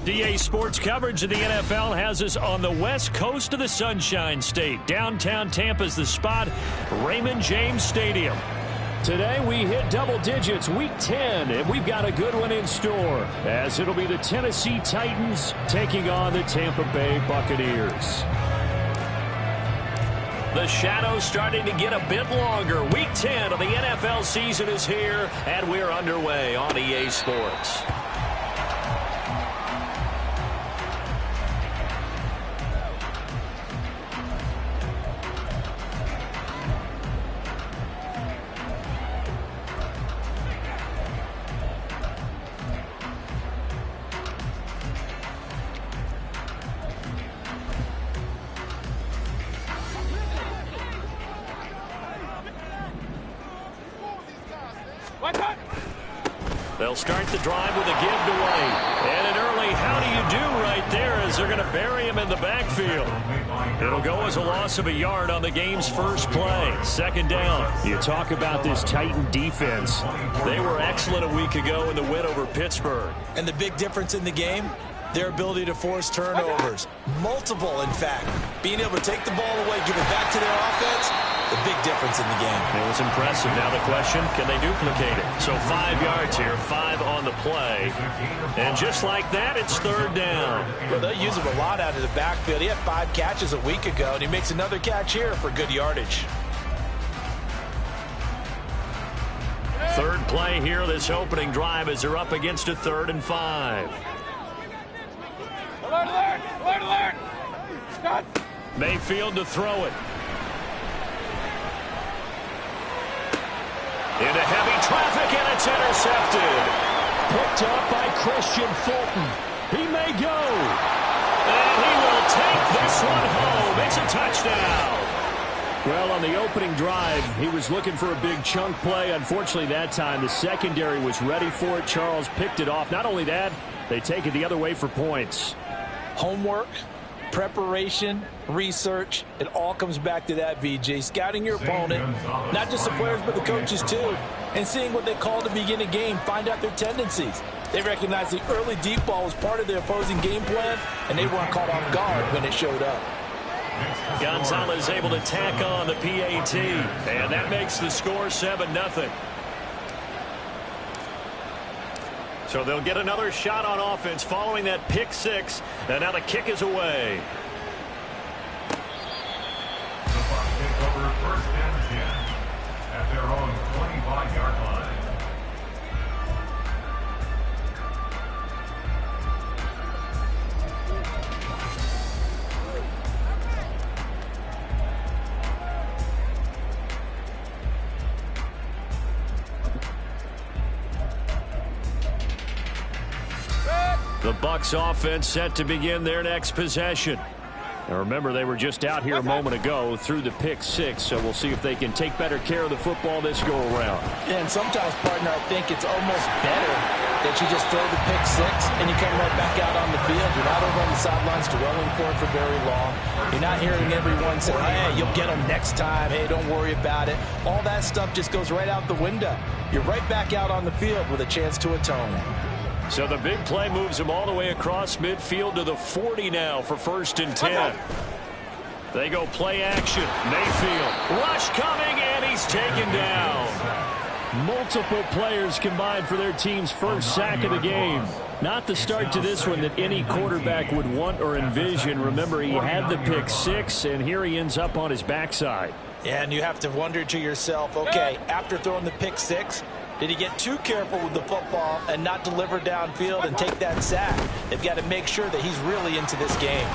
DA Sports coverage of the NFL has us on the west coast of the Sunshine State. Downtown Tampa's the spot, Raymond James Stadium. Today we hit double digits, week 10, and we've got a good one in store, as it'll be the Tennessee Titans taking on the Tampa Bay Buccaneers. The shadow's starting to get a bit longer. Week 10 of the NFL season is here, and we're underway on EA Sports. They'll start the drive with a giveaway. And an early how do you do right there as they're going to bury him in the backfield. It'll go as a loss of a yard on the game's first play. Second down. You talk about this Titan defense. They were excellent a week ago in the win over Pittsburgh. And the big difference in the game, their ability to force turnovers. Multiple, in fact. Being able to take the ball away, give it back to their offense, the big difference in the game. It was impressive. Now the question, can they duplicate it? So 5 yards here, 5 on the play. And just like that, it's third down. Well, they'll use him a lot out of the backfield. He had 5 catches a week ago, and he makes another catch here for good yardage. Third play here, this opening drive, as they're up against a 3rd and 5. Alert, alert, alert, alert. Scott. Mayfield to throw it. Into heavy traffic, and it's intercepted. Picked up by Christian Fulton. He may go. And he will take this one home. It's a touchdown. Well, on the opening drive, he was looking for a big chunk play. Unfortunately, that time, the secondary was ready for it. Charles picked it off. Not only that, they take it the other way for points. Homework, preparation, research, it all comes back to that, BJ. Scouting your opponent, not just the players but the coaches too, and seeing what they call to begin a game, find out their tendencies. They recognize the early deep ball was part of the opposing game plan, and they weren't caught off guard when it showed up. Gonzalez able to tack on the PAT, and that makes the score 7-0. So they'll get another shot on offense following that pick 6, and now the kick is away. The Bucks take over 1st and 10 at their own 25-yard line. The Bucks offense set to begin their next possession. Now remember, they were just out here a moment ago through the pick 6, so we'll see if they can take better care of the football this go-around. Yeah, and sometimes, partner, I think it's almost better that you just throw the pick 6 and you come right back out on the field. You're not over on the sidelines dwelling for it for very long. You're not hearing everyone say, hey, you'll get them next time. Hey, don't worry about it. All that stuff just goes right out the window. You're right back out on the field with a chance to atone. So the big play moves him all the way across midfield to the 40 now for 1st and 10. They go play action. Mayfield. Rush coming, and he's taken down. Multiple players combined for their team's first sack of the game. Not the start to this one that any quarterback would want or envision. Remember, he had the pick 6, and here he ends up on his backside. Yeah, and you have to wonder to yourself, okay, after throwing the pick 6, did he get too careful with the football and not deliver downfield and take that sack? They've got to make sure that he's really into this game.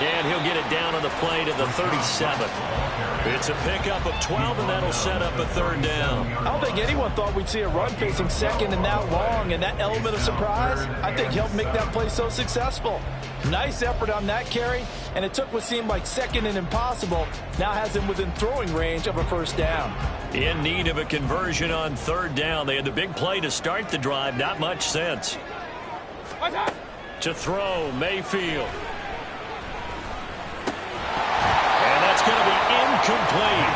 And he'll get it down on the play to the 37. It's a pickup of 12, and that'll set up a third down. I don't think anyone thought we'd see a run facing second and that long, and that element of surprise, I think, helped make that play so successful. Nice effort on that carry, and it took what seemed like second and impossible, now has him within throwing range of a first down. In need of a conversion on third down. They had the big play to start the drive. Not much sense. To throw, Mayfield. And that's going to be incomplete.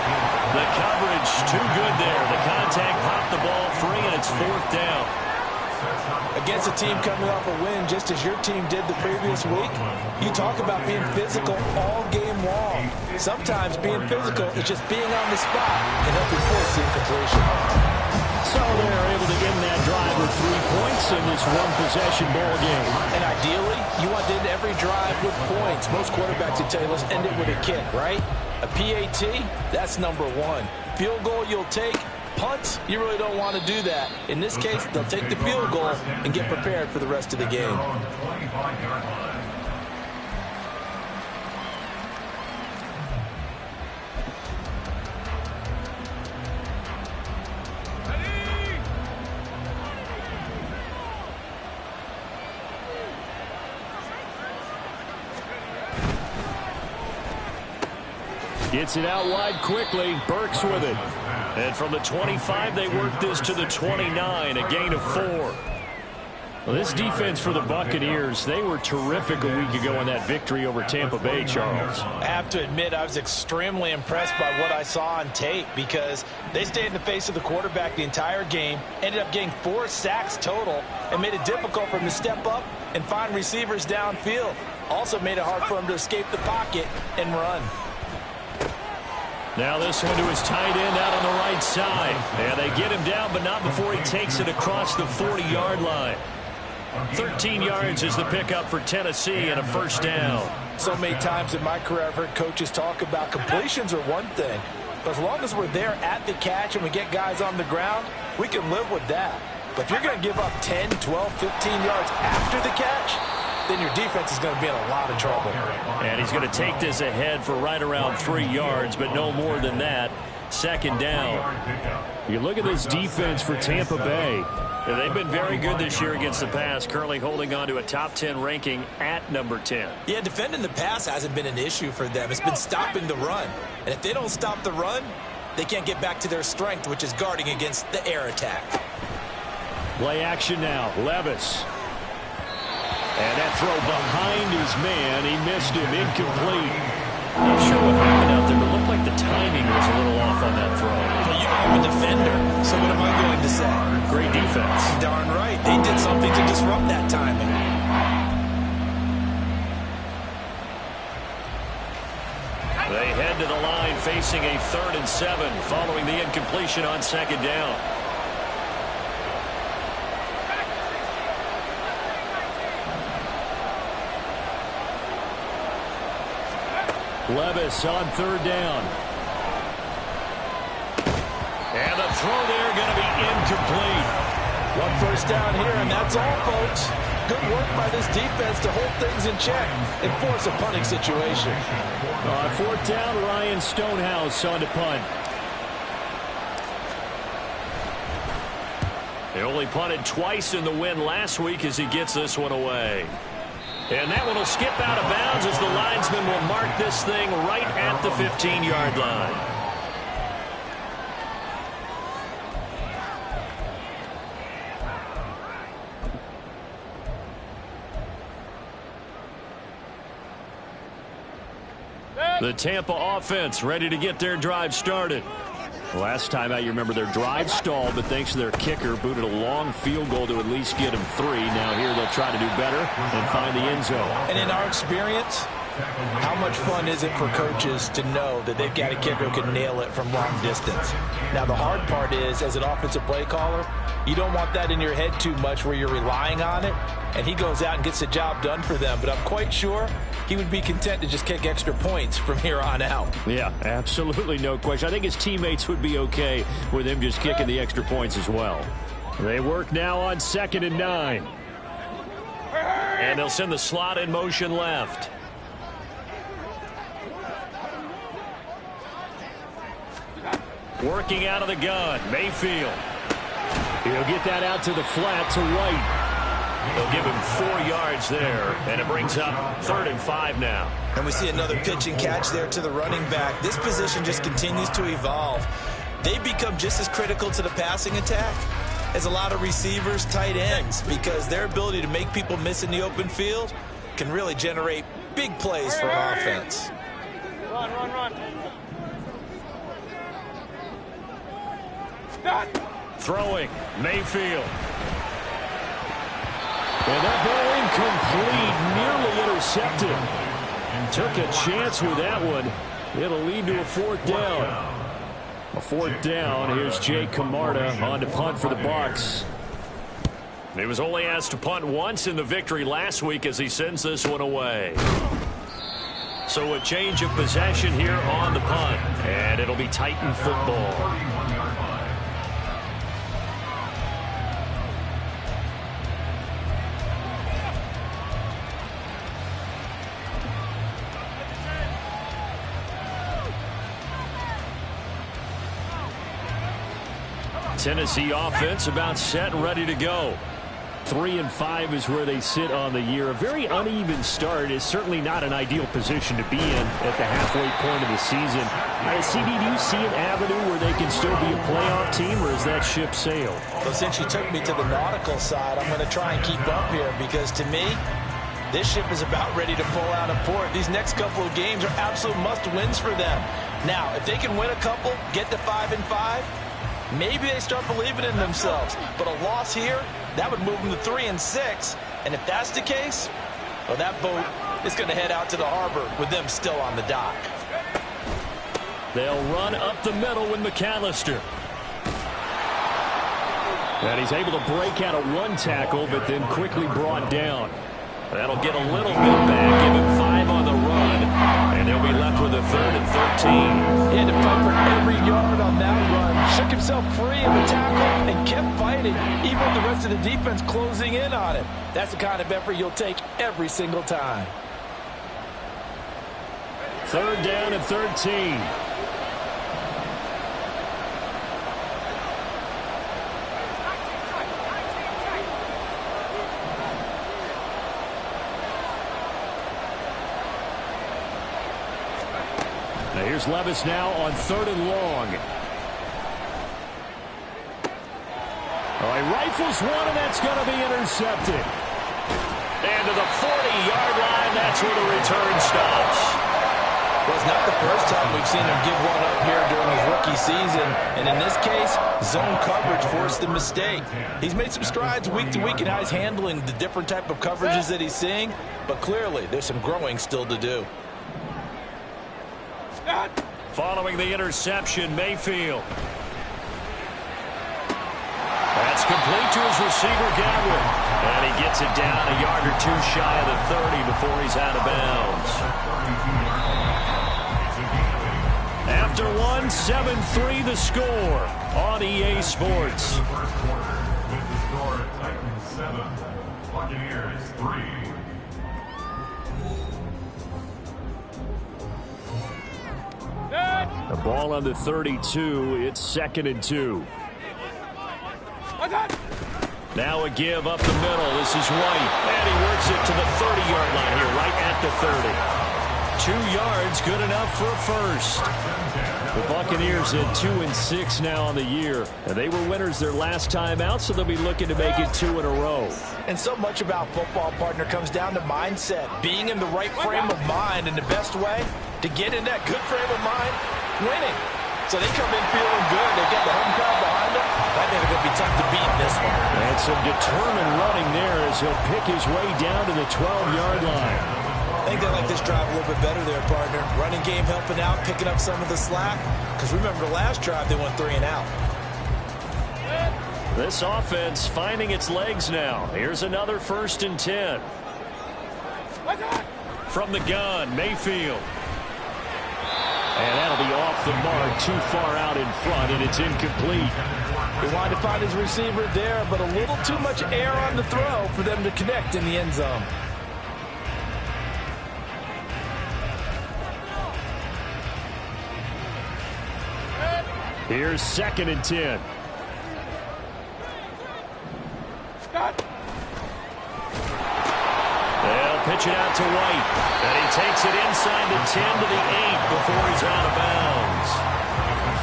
The coverage too good there. The contact popped the ball free, and it's fourth down. Against a team coming off a win just as your team did the previous week, you talk about being physical all game long. Sometimes being physical is just being on the spot and helping force the incompletion. So they're able to end that drive with 3 points in this one-possession ball game. And ideally, you want to end every drive with points. Most quarterbacks would tell you, let's end it with a kick, right? A PAT, that's number one. Field goal you'll take. Punts, you really don't want to do that. In this case, they'll take the field goal and get prepared for the rest of the game. Gets it out wide quickly. Bucks with it. And from the 25, they work this to the 29, a gain of 4. Well, this defense for the Buccaneers, they were terrific a week ago in that victory over Tampa Bay, Charles. I have to admit, I was extremely impressed by what I saw on tape because they stayed in the face of the quarterback the entire game, ended up getting 4 sacks total, and made it difficult for him to step up and find receivers downfield. Also made it hard for him to escape the pocket and run. Now this one to his tight end out on the right side. And they get him down, but not before he takes it across the 40-yard line. 13 yards is the pickup for Tennessee and a first down. So many times in my career I've heard coaches talk about completions are one thing. But as long as we're there at the catch and we get guys on the ground, we can live with that. But if you're going to give up 10, 12, 15 yards after the catch, then your defense is going to be in a lot of trouble. And he's going to take this ahead for right around 3 yards, but no more than that. Second down. You look at this defense for Tampa Bay. They've been very good this year against the pass, currently holding on to a top 10 ranking at number 10. Yeah, defending the pass hasn't been an issue for them. It's been stopping the run. And if they don't stop the run, they can't get back to their strength, which is guarding against the air attack. Play action now. Levis. And that throw behind his man. He missed him. Incomplete. Not sure what happened out there, but it looked like the timing was a little off on that throw. Well, you know I'm a defender, so what am I going to say? Great defense. Darn right. They did something to disrupt that timing. They head to the line facing a 3rd and 7 following the incompletion on second down. Levis on 3rd down. And the throw there going to be incomplete. One first down here, and that's all, folks. Good work by this defense to hold things in check and force a punting situation. On 4th down, Ryan Stonehouse on to punt. They only punted twice in the win last week as he gets this one away. And that one will skip out of bounds as the linesman will mark this thing right at the 15-yard line. The Tampa offense ready to get their drive started. Last time out, you remember their drive stalled, but thanks to their kicker, booted a long field goal to at least get them 3. Now here they'll try to do better and find the end zone. And in our experience, how much fun is it for coaches to know that they've got a kicker who can nail it from long distance? Now, the hard part is, as an offensive play caller, you don't want that in your head too much where you're relying on it, and he goes out and gets the job done for them. But I'm quite sure he would be content to just kick extra points from here on out. Yeah, absolutely no question. I think his teammates would be okay with him just kicking the extra points as well. They work now on 2nd and 9. And they'll send the slot in motion left. Working out of the gun, Mayfield. He'll get that out to the flat to White. They'll give him 4 yards there, and it brings up 3rd and 5 now. And we see another pitch and catch there to the running back. This position just continues to evolve. They become just as critical to the passing attack as a lot of receivers, tight ends, because their ability to make people miss in the open field can really generate big plays for an offense. Run, run, run. Stop. Throwing, Mayfield. And that ball incomplete, nearly intercepted. Took a chance with that one. It'll lead to a 4th down. A 4th down. Here's Jay Camarda on to punt for the Bucks. He was only asked to punt once in the victory last week as he sends this one away. So a change of possession here on the punt. And it'll be Titan football. Tennessee offense about set and ready to go. 3 and 5 is where they sit on the year. A very uneven start is certainly not an ideal position to be in at the halfway point of the season. CD, do you see an avenue where they can still be a playoff team, or is that ship sailed? Well, since you took me to the nautical side, I'm going to try and keep up here, because to me, this ship is about ready to pull out of port. These next couple of games are absolute must-wins for them. Now, if they can win a couple, get to 5 and 5, maybe they start believing in themselves. But a loss here, that would move them to 3 and 6. And if that's the case, well, that boat is going to head out to the harbor with them still on the dock. They'll run up the middle with McAllister. And he's able to break out of 1 tackle, but then quickly brought down. That'll get a little bit back, give him 5 on the run, and they'll be left with a 3rd and 13. He had to fight for every yard on that run. Shook himself free of the tackle and kept fighting, even with the rest of the defense closing in on him. That's the kind of effort you'll take every single time. 3rd down and 13. Here's Levis now on 3rd and long. Oh, he rifles one, and that's going to be intercepted. And to the 40-yard line, that's where the return stops. Well, it's not the first time we've seen him give one up here during his rookie season. And in this case, zone coverage forced the mistake. He's made some strides week to week in how he's handling the different type of coverages that he's seeing. But clearly, there's some growing still to do. Following the interception, Mayfield. That's complete to his receiver, Gadwin. And he gets it down a yard or 2 shy of the 30 before he's out of bounds. After 1, 7-3 the score on EA Sports. The first quarter with the score Titans 7, Buccaneers 3. The ball on the 32. It's 2nd and 2. Now a give up the middle. This is White. And he works it to the 30-yard line here, right at the 30. 2 yards, good enough for a first. The Buccaneers at 2 and 6 now on the year. And they were winners their last time out, so they'll be looking to make it 2 in a row. And so much about football, partner, comes down to mindset. Being in the right frame of mind, and the best way to get in that good frame of mind, winning. So they come in feeling good. They get the home crowd behind them. I think it's going to be tough to beat this one. And some determined running there as he'll pick his way down to the 12-yard line. I think they like this drive a little bit better there, partner. Running game helping out, picking up some of the slack. Because remember the last drive, they went 3 and out. This offense finding its legs now. Here's another 1st and 10. From the gun, Mayfield. And that'll be off the mark, too far out in front, and it's incomplete. He wanted to find his receiver there, but a little too much air on the throw for them to connect in the end zone. Here's 2nd and 10. They'll pitch it out to White. And he takes it inside the 10 to the 8 before he's out of bounds.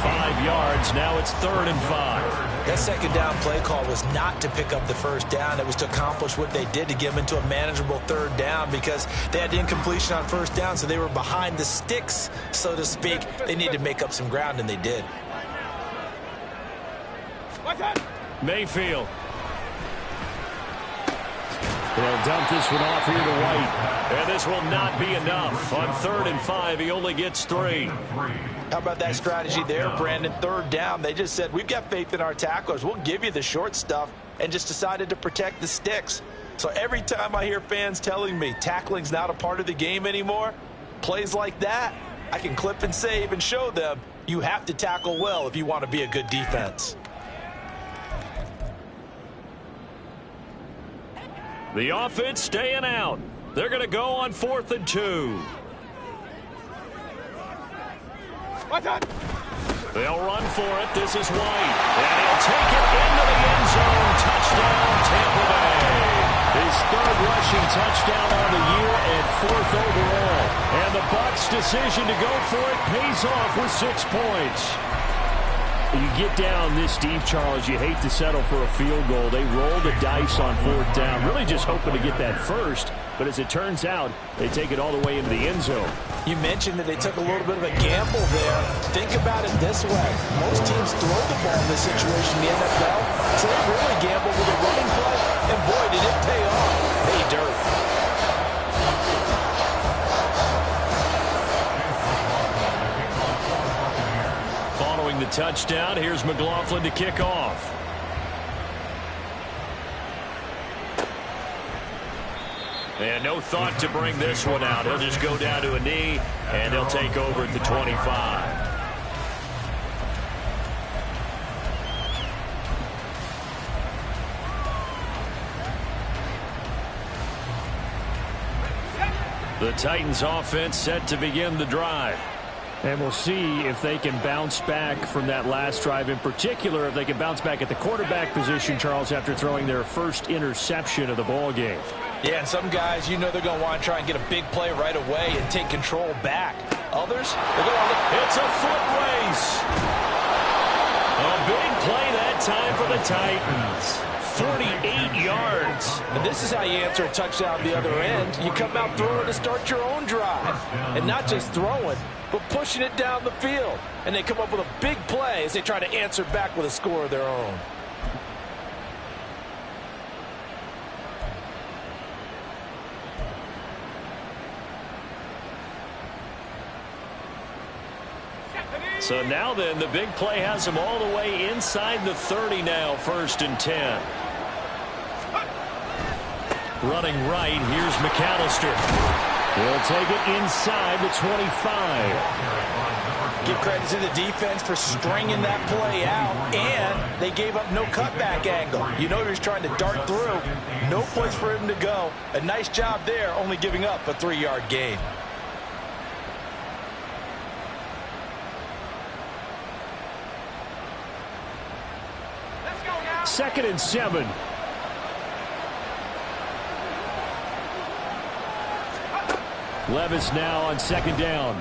5 yards. Now it's 3rd and 5. That second down play call was not to pick up the first down. It was to accomplish what they did, to get them into a manageable 3rd down, because they had incompletion on 1st down, so they were behind the sticks, so to speak. They needed to make up some ground, and they did. Mayfield. They'll dump this one off here to White. And this will not be enough. On 3rd and 5, he only gets 3. How about that strategy there, Brandon? 3rd down, they just said, we've got faith in our tacklers. We'll give you the short stuff, and just decided to protect the sticks. So every time I hear fans telling me tackling's not a part of the game anymore, plays like that, I can clip and save and show them you have to tackle well if you want to be a good defense. The offense staying out. They're going to go on 4th and 2. They'll run for it. This is White. And he'll take it into the end zone. Touchdown, Tampa Bay. His 3rd rushing touchdown on the year and 4th overall. And the Bucks' decision to go for it pays off with 6 points. You get down this deep, Charles, you hate to settle for a field goal. They roll the dice on 4th down, really just hoping to get that first. But as it turns out, they take it all the way into the end zone. You mentioned that they took a little bit of a gamble there. Think about it this way. Most teams throw the ball in this situation in the NFL, so they really gamble with a running play, and boy, did it pay off. Pay dirt. Following the touchdown, here's McLaughlin to kick off. And no thought to bring this one out. He'll just go down to a knee, and he'll take over at the 25. The Titans offense set to begin the drive. And we'll see if they can bounce back from that last drive, in particular if they can bounce back at the quarterback position, Charles, after throwing their first interception of the ball game. Yeah, and some guys, you know they're going to want to try and get a big play right away and take control back. Others, they're going to look. It's a foot race. A big play that time for the Titans. 48 yards. And this is how you answer a touchdown the other end. You come out throwing to start your own drive. And not just throwing, but pushing it down the field. And they come up with a big play as they try to answer back with a score of their own. So now then, the big play has them all the way inside the 30 now, 1st and 10. Running right, here's McAllister. He'll take it inside the 25. Give credit to the defense for stringing that play out, and they gave up no cutback angle. You know he was trying to dart through. No place for him to go. A nice job there, only giving up a 3-yard gain. Second and 7. Levis now on 2nd down.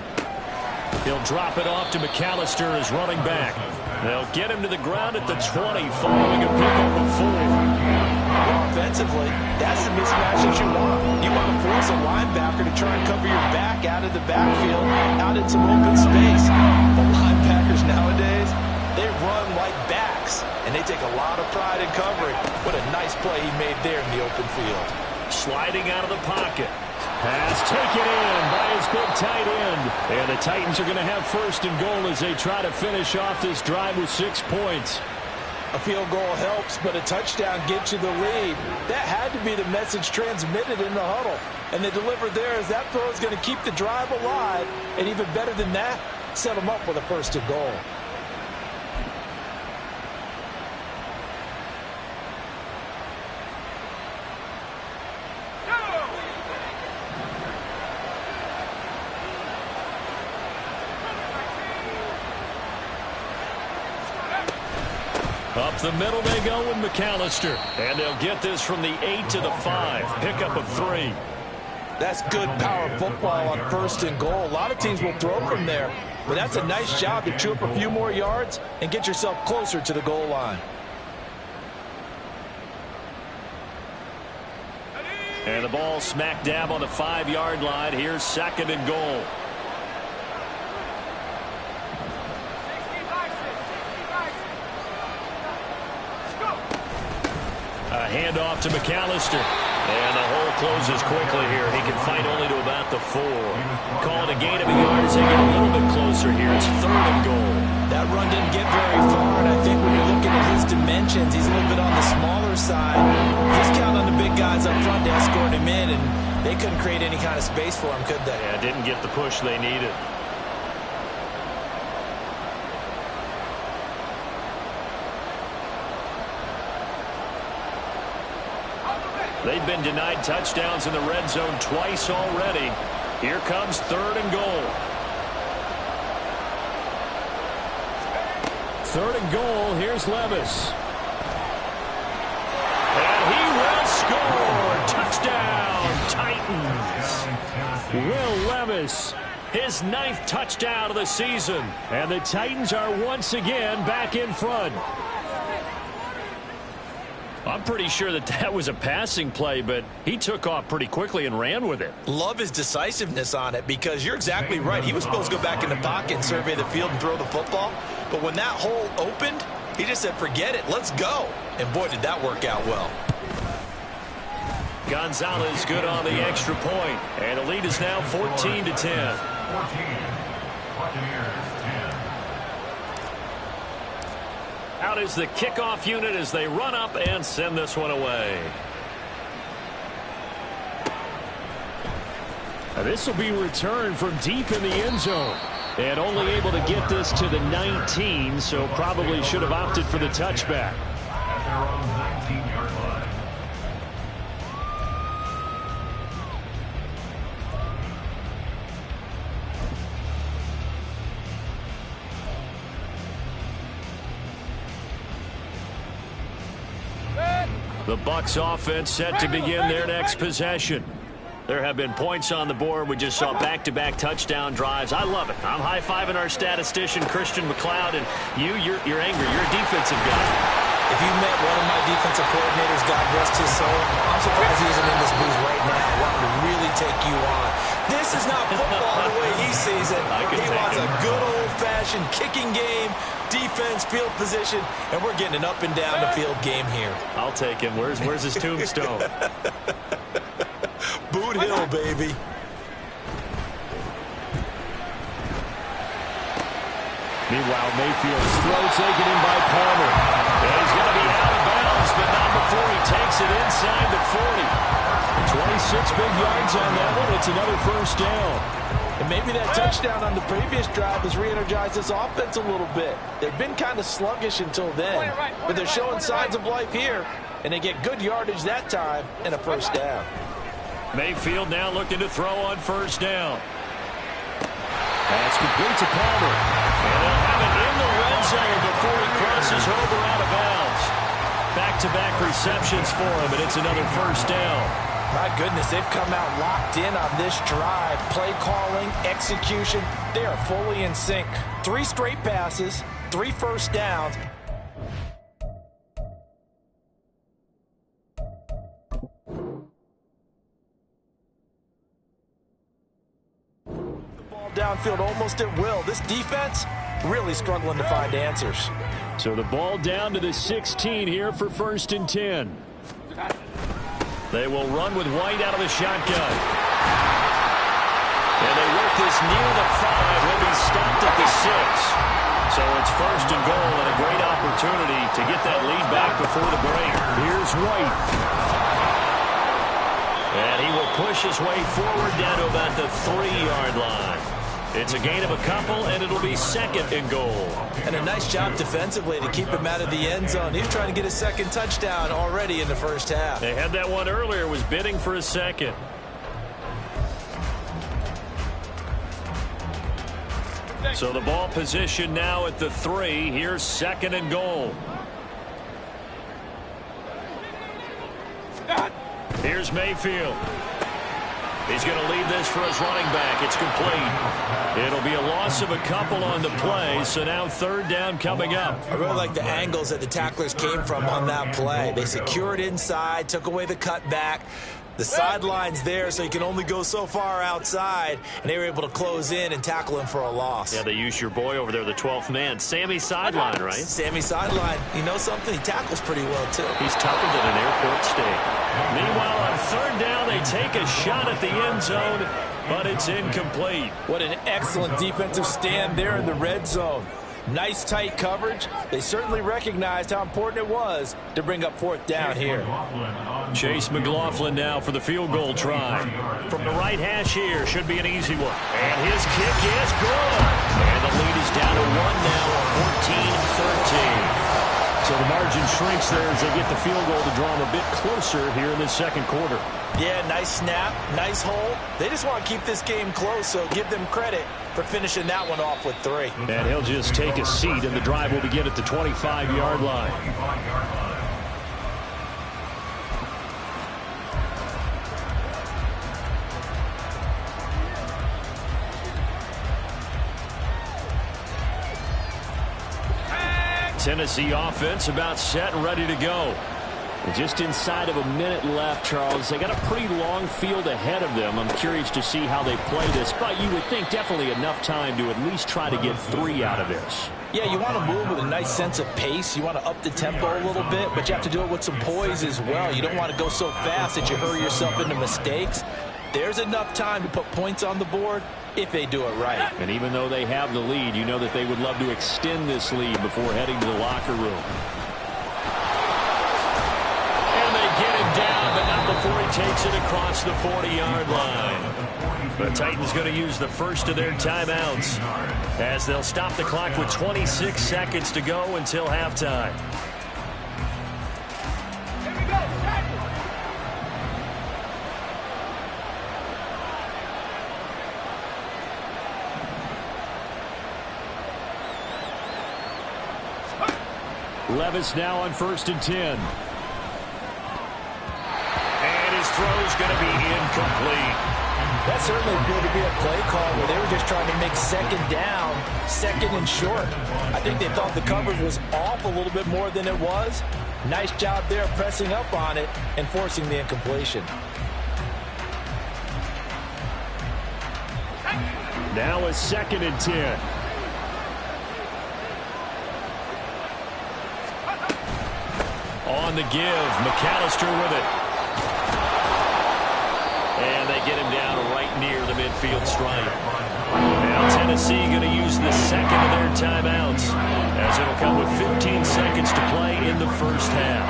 He'll drop it off to McAllister as running back. They'll get him to the ground at the 20 following a pickup of 4. Offensively, that's the mismatch that you want. You want to force a linebacker to try and cover your back out of the backfield, out in some open space. The linebackers nowadays, they run like backs, and they take a lot of pride in covering. What a nice play he made there in the open field. Sliding out of the pocket. Pass taken in by his big tight end. And the Titans are going to have 1st and goal as they try to finish off this drive with 6 points. A field goal helps, but a touchdown gets you the lead. That had to be the message transmitted in the huddle. And they delivered there as that throw is going to keep the drive alive. And even better than that, set them up with a 1st and goal. Up the middle they go with McAllister. And they'll get this from the 8 to the 5. Pickup of 3. That's good power football on 1st and goal. A lot of teams will throw from there, but that's a nice job to chew up a few more yards and get yourself closer to the goal line. And the ball smack dab on the 5-yard line. Here's 2nd and goal. A handoff to McAllister. And the hole closes quickly here. He can fight only to about the 4. Call it a gain of a yard as they get a little bit closer here. It's 3rd and goal. That run didn't get very far, and I think when you're looking at his dimensions, he's a little bit on the smaller side. He's counting on the big guys up front to escort him in, and they couldn't create any kind of space for him, could they? Yeah, didn't get the push they needed. They've been denied touchdowns in the red zone twice already. Here comes 3rd and goal. 3rd and goal. Here's Levis. And he will score. Touchdown, Titans. Will Levis, his 9th touchdown of the season. And the Titans are once again back in front. I'm pretty sure that was a passing play, but he took off pretty quickly and ran with it. Love his decisiveness on it because you're exactly right. He was supposed to go back in the pocket and survey the field and throw the football. But when that hole opened, he just said, forget it, let's go. And boy, did that work out well. Gonzalez good on the extra point. And the lead is now 14 to 10. 14. Buccaneers 10. Out is the kickoff unit as they run up and send this one away. This will be returned from deep in the end zone. And only able to get this to the 19, so probably should have opted for the touchback. At their own 19-yard line. The Bucks offense set to begin their next possession. There have been points on the board. We just saw back-to-back touchdown drives. I love it. I'm high-fiving our statistician, Christian McLeod, and you're angry. You're a defensive guy. If you met one of my defensive coordinators, God rest his soul, I'm surprised he isn't in this booth right now wanting to really take you on. This is not football the way he sees it. He wants a good old-fashioned kicking game, defense, field position, and we're getting an up-and-down-the-field game here. I'll take him. Where's his tombstone? Boot Hill, baby. Meanwhile, Mayfield's throw taken in by Palmer. And he's going to be out of bounds, but not before he takes it inside the 40. 26 big yards on that one. It's another first down. And maybe that touchdown on the previous drive has re-energized this offense a little bit. They've been kind of sluggish until then, but they're showing signs of life here, and they get good yardage that time and a first down. Mayfield now looking to throw on first down. That's complete to Palmer. And they'll have it in the red zone before he crosses over out of bounds. Back-to-back receptions for him, and it's another first down. My goodness, they've come out locked in on this drive. Play calling, execution, they are fully in sync. 3 straight passes, 3 first downs. The ball downfield almost at will. This defense really struggling to find answers. So the ball down to the 16 here for 1st and 10. They will run with White out of the shotgun. And they work this near the 5. He'll be stopped at the 6. So it's 1st and goal and a great opportunity to get that lead back before the break. Here's White. And he will push his way forward down to about the 3-yard line. It's a gain of a couple, and it'll be 2nd and goal. And a nice job defensively to keep him out of the end zone. He's trying to get a second touchdown already in the first half. They had that one earlier, was bidding for a second. So the ball position now at the 3. Here's 2nd and goal. Here's Mayfield. He's going to leave this for his running back. It's complete. It'll be a loss of a couple on the play, so now third down coming up. I really like the angles that the tacklers came from on that play. They secured inside, took away the cutback. The sideline's there, so you can only go so far outside, and they were able to close in and tackle him for a loss. Yeah, they used your boy over there, the 12th man. Sammy sideline, right? Sammy sideline. You know something? He tackles pretty well, too. He's tougher than an airport steak. Meanwhile, on third down, they take a shot at the end zone, but it's incomplete. What an excellent defensive stand there in the red zone. Nice tight coverage. They certainly recognized how important it was to bring up fourth down here. Chase McLaughlin now for the field goal try. From the right hash here, should be an easy one. And his kick is good. And the lead is down to 1 now, 14-13. So the margin shrinks there as they get the field goal to draw them a bit closer here in this second quarter. Yeah, nice snap, nice hold. They just want to keep this game close, so give them credit for finishing that one off with 3. And he'll just take a seat, and the drive will begin at the 25-yard line. Tennessee offense about set and ready to go. Just inside of a minute left, Charles. They got a pretty long field ahead of them. I'm curious to see how they play this, but you would think definitely enough time to at least try to get 3 out of this. Yeah, you want to move with a nice sense of pace. You want to up the tempo a little bit, but you have to do it with some poise as well. You don't want to go so fast that you hurry yourself into mistakes. There's enough time to put points on the board if they do it right. And even though they have the lead, you know that they would love to extend this lead before heading to the locker room. And they get him down, but not before he takes it across the 40-yard line. The Titans going to use the first of their timeouts as they'll stop the clock with 26 seconds to go until halftime. Levis now on 1st and 10. And his throw's going to be incomplete. That certainly appeared to be a play call where they were just trying to make second down, second and short. I think they thought the coverage was off a little bit more than it was. Nice job there pressing up on it and forcing the incompletion. Now a 2nd and 10. On the give, McAllister with it. And they get him down right near the midfield stripe. Now Tennessee going to use the second of their timeouts as it'll come with 15 seconds to play in the first half.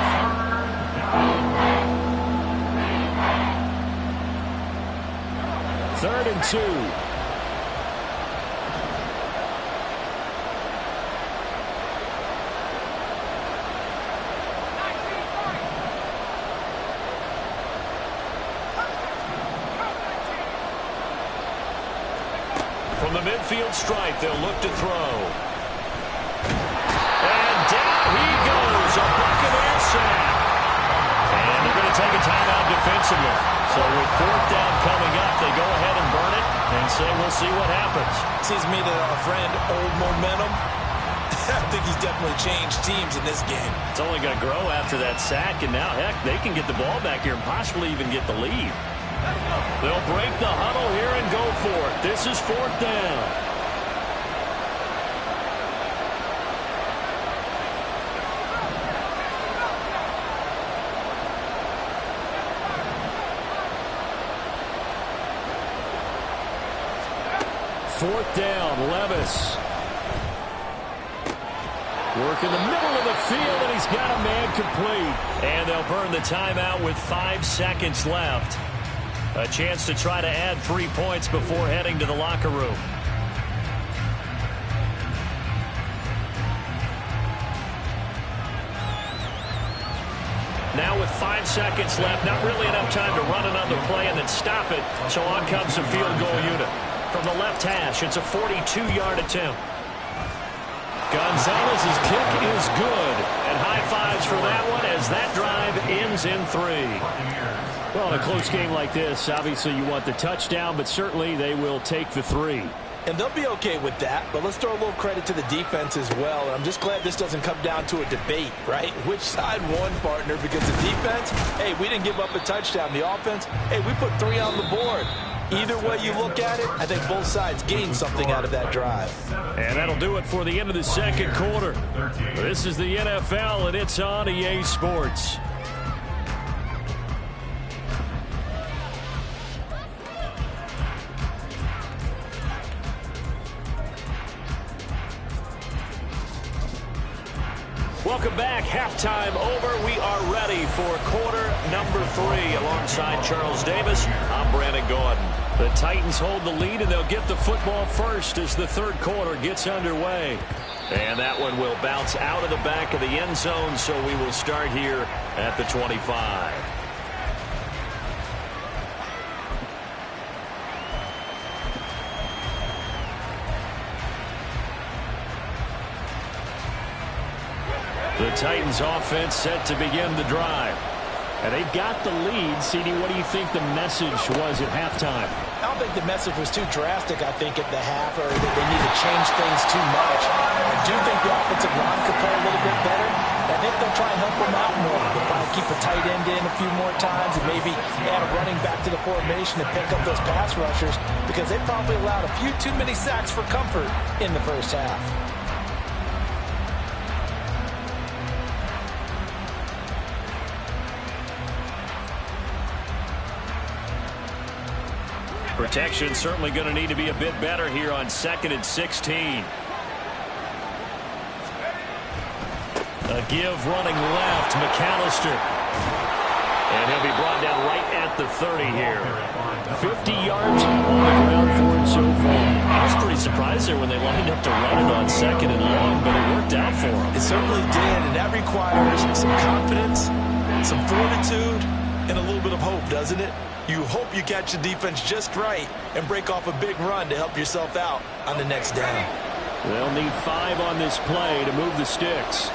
3rd and 2. From the midfield stripe, they'll look to throw. And down he goes, a Buccaneer sack. And they're going to take a timeout defensively. So with 4th down coming up, they go ahead and burn it and say we'll see what happens. Seems to me that our friend old momentum. I think he's definitely changed teams in this game. It's only going to grow after that sack, and now, heck, they can get the ball back here and possibly even get the lead. They'll break the huddle here and go for it. This is 4th down. Fourth down, Levis. Work in the middle of the field, and he's got a man complete. And they'll burn the timeout with 5 seconds left. A chance to try to add 3 points before heading to the locker room. Now with 5 seconds left, not really enough time to run another play and then stop it. So on comes the field goal unit. From the left hash, it's a 42-yard attempt. Gonzalez's kick is good. And high fives for that one as that drive ends in 3. Well, in a close game like this, obviously you want the touchdown, but certainly they will take the 3. And they'll be okay with that, but let's throw a little credit to the defense as well. And I'm just glad this doesn't come down to a debate, right? Which side won, partner? Because the defense, hey, we didn't give up a touchdown. The offense, hey, we put 3 on the board. Either way you look at it, I think both sides gained something out of that drive. And that'll do it for the end of the second quarter. This is the NFL, and it's on EA Sports. Welcome back. Halftime over. We are ready for quarter number 3. Alongside Charles Davis, I'm Brandon Gordon. The Titans hold the lead, and they'll get the football first as the third quarter gets underway. And that one will bounce out of the back of the end zone, so we will start here at the 25. The Titans offense set to begin the drive. And they've got the lead. CD, what do you think the message was at halftime? I don't think the message was too drastic, I think, at the half, or that they need to change things too much. I do think the offensive line could play a little bit better. I think they'll try and help them out more. They'll probably keep a tight end in a few more times and maybe add a running back to the formation to pick up those pass rushers, because they probably allowed a few too many sacks for comfort in the first half. Protection certainly going to need to be a bit better here on 2nd and 16. A give running left, McAllister. And he'll be brought down right at the 30 here. 50 yards on the ground for it so far. I was pretty surprised there when they lined up to run it on 2nd and long, but it worked out for them. It certainly did, and that requires some confidence, some fortitude, and a little bit of hope, doesn't it? You hope you catch the defense just right and break off a big run to help yourself out on the next down. They'll need 5 on this play to move the sticks.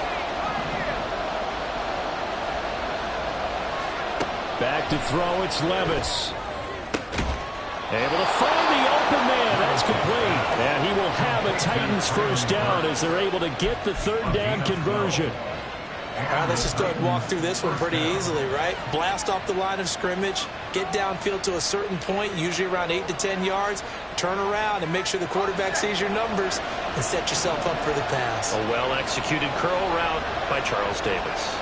Back to throw, it's Levis. Able to find the open man. That's complete. And he will have a Titans first down as they're able to get the third down conversion. All right, let's just go ahead and walk through this one pretty easily, right? Blast off the line of scrimmage, get downfield to a certain point, usually around 8 to 10 yards, turn around and make sure the quarterback sees your numbers and set yourself up for the pass. A well-executed curl route by Charles Davis.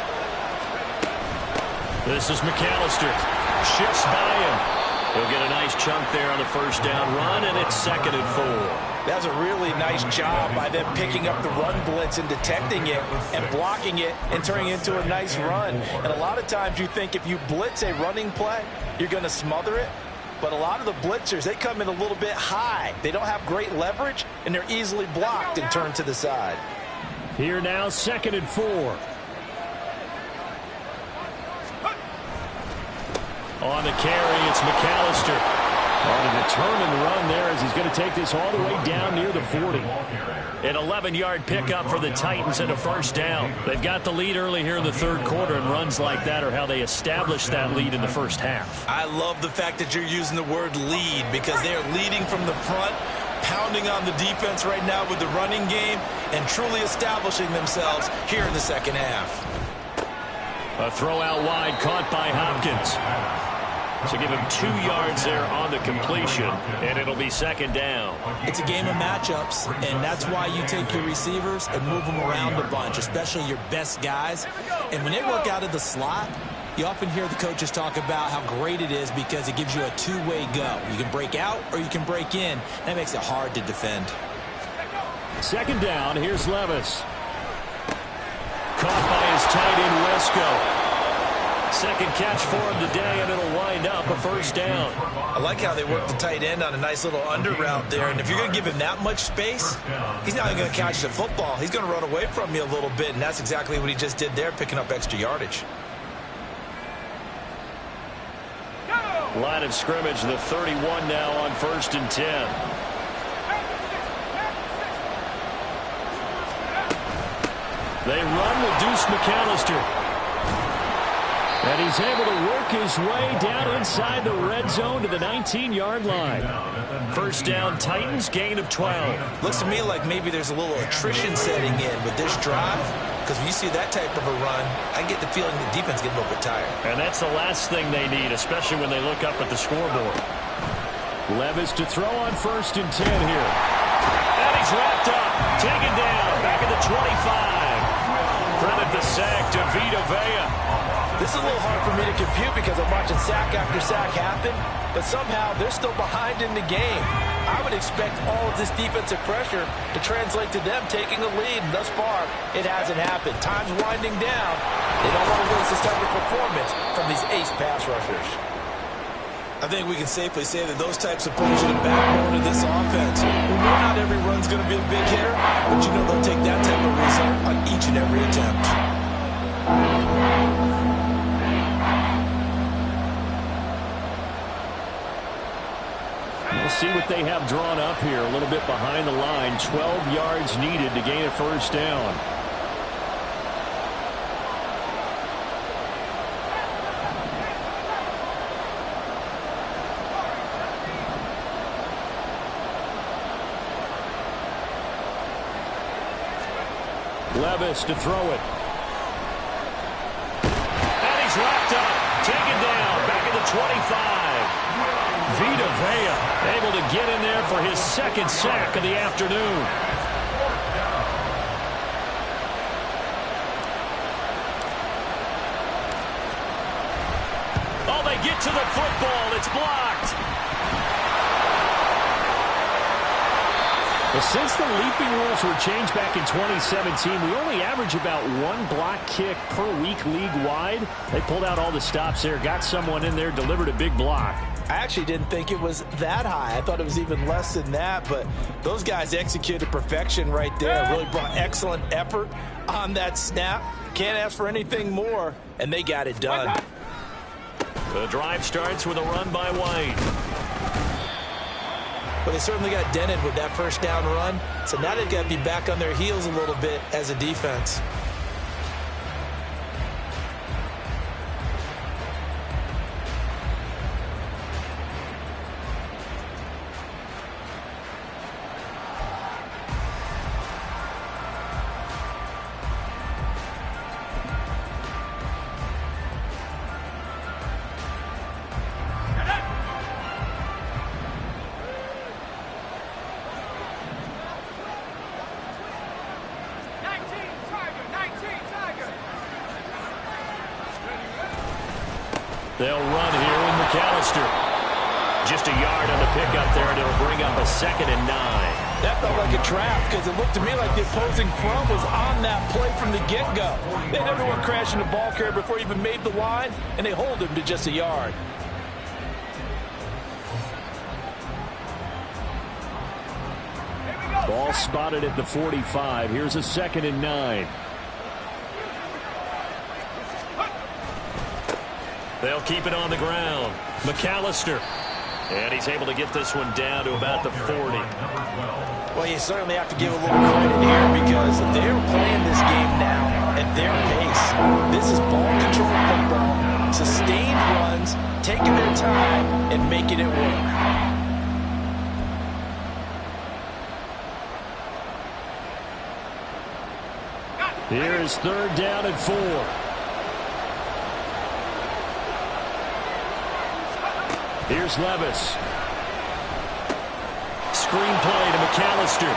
This is McAllister. Shifts by him. He'll get a nice chunk there on the first down run, and it's 2nd and 4. That's a really nice job by them picking up the run blitz and detecting it and blocking it and turning it into a nice run. And a lot of times you think if you blitz a running play, you're going to smother it. But a lot of the blitzers, they come in a little bit high. They don't have great leverage, and they're easily blocked and turned to the side. Here now, 2nd and 4. On the carry, it's McAllister. On a determined run there as he's going to take this all the way down near the 40. An 11-yard pickup for the Titans and a first down. They've got the lead early here in the third quarter, and runs like that are how they establish that lead in the first half. I love the fact that you're using the word lead, because they're leading from the front, pounding on the defense right now with the running game, and truly establishing themselves here in the second half. A throw out wide caught by Hopkins. So give him 2 yards there on the completion, and it'll be 2nd down. It's a game of matchups, and that's why you take your receivers and move them around a bunch, especially your best guys. And when they work out of the slot, you often hear the coaches talk about how great it is because it gives you a two-way go. You can break out or you can break in. That makes it hard to defend. 2nd down, here's Levis. Caught by his tight end, Wesco. Second catch for him today, and it'll wind up a first down. I like how they work the tight end on a nice little under route there, and if you're going to give him that much space, he's not going to catch the football. He's going to run away from you a little bit, and that's exactly what he just did there, picking up extra yardage. Line of scrimmage, the 31 now on 1st and 10. They run with Deuce McAllister. And he's able to work his way down inside the red zone to the 19-yard line. First down, Titans, gain of 12. Looks to me like maybe there's a little attrition setting in with this drive, because when you see that type of a run, I get the feeling the defense getting a little bit tired. And that's the last thing they need, especially when they look up at the scoreboard. Levis to throw on 1st and 10 here. And he's wrapped up, taken down, back at the 25. Credit the sack to Vita Vea. This is a little hard for me to compute because I'm watching sack after sack happen, but somehow they're still behind in the game. I would expect all of this defensive pressure to translate to them taking a lead, and thus far, it hasn't happened. Time's winding down. They don't want to waste this type of performance from these ace pass rushers. I think we can safely say that those types of plays are the backbone of this offense. We know not every run's going to be a big hitter, but you know they'll take that type of result on each and every attempt. We'll see what they have drawn up here. A little bit behind the line. 12 yards needed to gain a first down. Levis to throw it. And he's wrapped up. Taken down. Back at the 25. Vita Vea able to get in there for his 2nd sack of the afternoon. Oh, they get to the football. It's blocked. Well, since the leaping rules were changed back in 2017, we only average about 1 block kick per week league-wide. They pulled out all the stops there, got someone in there, delivered a big block. I actually didn't think it was that high. I thought it was even less than that, but those guys executed perfection right there. Really brought excellent effort on that snap. Can't ask for anything more, and they got it done. The drive starts with a run by White. But they certainly got dented with that first down run, so now they've got to be back on their heels a little bit as a defense. They'll run here with McAllister. Just a yard on the pickup there, and it'll bring up a 2nd and 9. That felt like a trap because it looked to me like the opposing front was on that play from the get-go. They never went crashing the ball carrier before he even made the line, and they hold him to just a yard. Ball spotted at the 45. Here's a 2nd and 9. They'll keep it on the ground. McAllister. And he's able to get this one down to about the 40. Well, you certainly have to give a little credit here because they're playing this game now at their pace. This is ball control football, sustained runs, taking their time and making it work. Here's 3rd down and 4. Here's Levis. Screenplay to McAllister.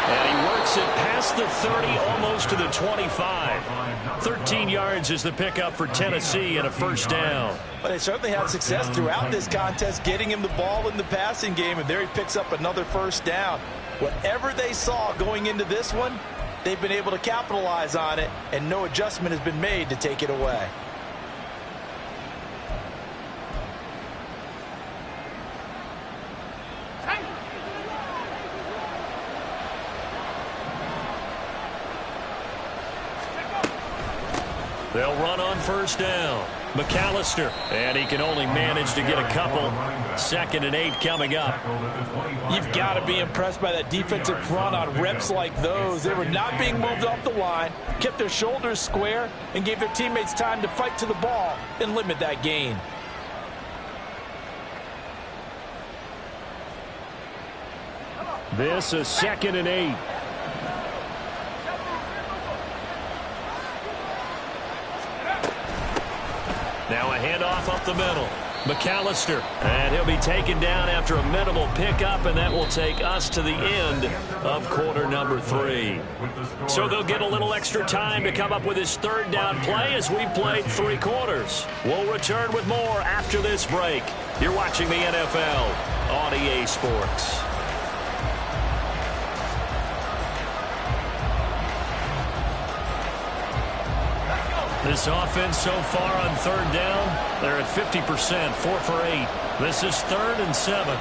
And he works it past the 30, almost to the 25. 13 yards is the pickup for Tennessee and a first down. But they certainly had success throughout this contest, getting him the ball in the passing game, and there he picks up another first down. Whatever they saw going into this one, they've been able to capitalize on it, and no adjustment has been made to take it away. They'll run on first down. McAllister, and he can only manage to get a couple. 2nd and 8 coming up. You've got to be impressed by that defensive front on reps like those. They were not being moved off the line, kept their shoulders square, and gave their teammates time to fight to the ball and limit that gain. This is 2nd and 8. Now a handoff up the middle. McAllister, and he'll be taken down after a minimal pickup, and that will take us to the end of quarter number 3. So they'll get a little extra time to come up with his 3rd down play as we've played 3 quarters. We'll return with more after this break. You're watching the NFL on EA Sports. This offense so far on 3rd down, they're at 50%, 4 for 8. This is 3rd and 7.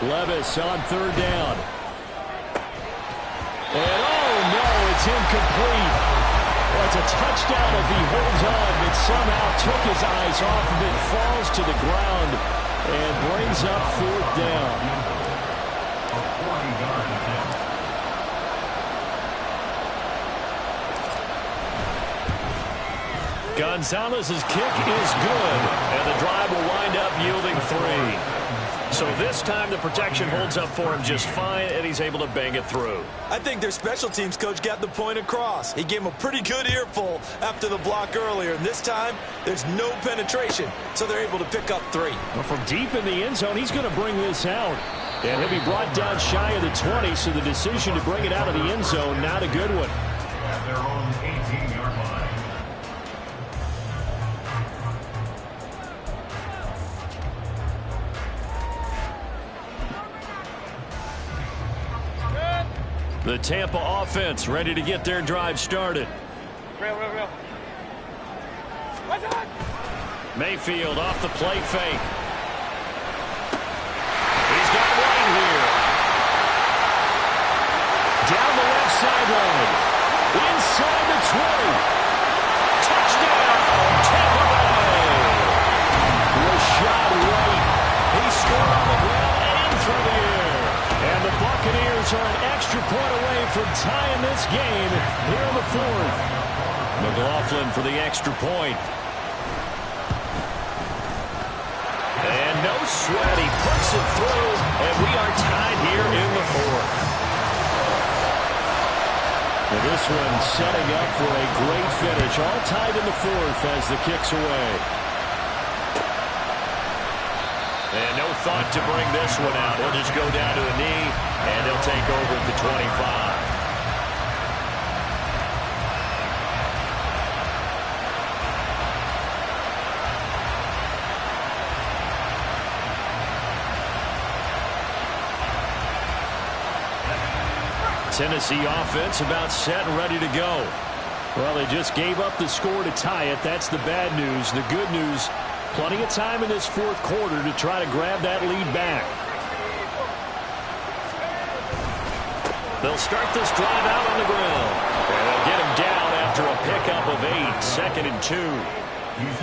Levis on 3rd down. And oh no, it's incomplete. Well, it's a touchdown if he holds on, but somehow took his eyes off of it, falls to the ground, and brings up 4th down. Gonzalez's kick is good, and the drive will wind up yielding 3. So this time the protection holds up for him just fine, and he's able to bang it through. I think their special teams coach got the point across. He gave him a pretty good earful after the block earlier, and this time there's no penetration, so they're able to pick up 3. Well, from deep in the end zone, he's going to bring this out. And he'll be brought down shy of the 20, so the decision to bring it out of the end zone, not a good one. At their own 18-yard line. The Tampa offense ready to get their drive started. Real. Mayfield off the play fake. He's got one here. Down the left sideline. Inside the 20. Touchdown, Tampa Bay. Rashad White. He scored on the ground and through the air. And the Buccaneers are an extra point away from tying this game here in the 4th. McLaughlin for the extra point. And no sweat, he puts it through, and we are tied here in the 4th. Well, this one setting up for a great finish, all tied in the 4th as the kick's away. And no thought to bring this one out. He'll just go down to a knee, and they'll take over at the 25. Tennessee offense about set and ready to go. Well, they just gave up the score to tie it. That's the bad news. The good news, plenty of time in this 4th quarter to try to grab that lead back. They'll start this drive out on the ground. And they'll get him down after a pickup of 8, 2nd and 2.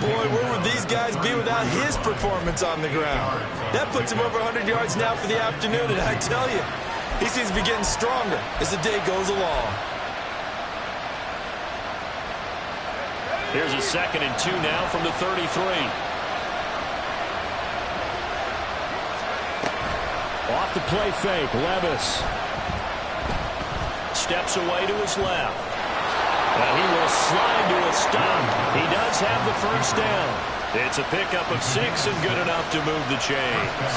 Boy, where would these guys be without his performance on the ground? That puts him over 100 yards now for the afternoon, and I tell you, he seems to be getting stronger as the day goes along. Here's a 2nd and 2 now from the 33. Off the play fake, Levis. Steps away to his left. And he will slide to a stop. He does have the first down. It's a pickup of 6 and good enough to move the chains.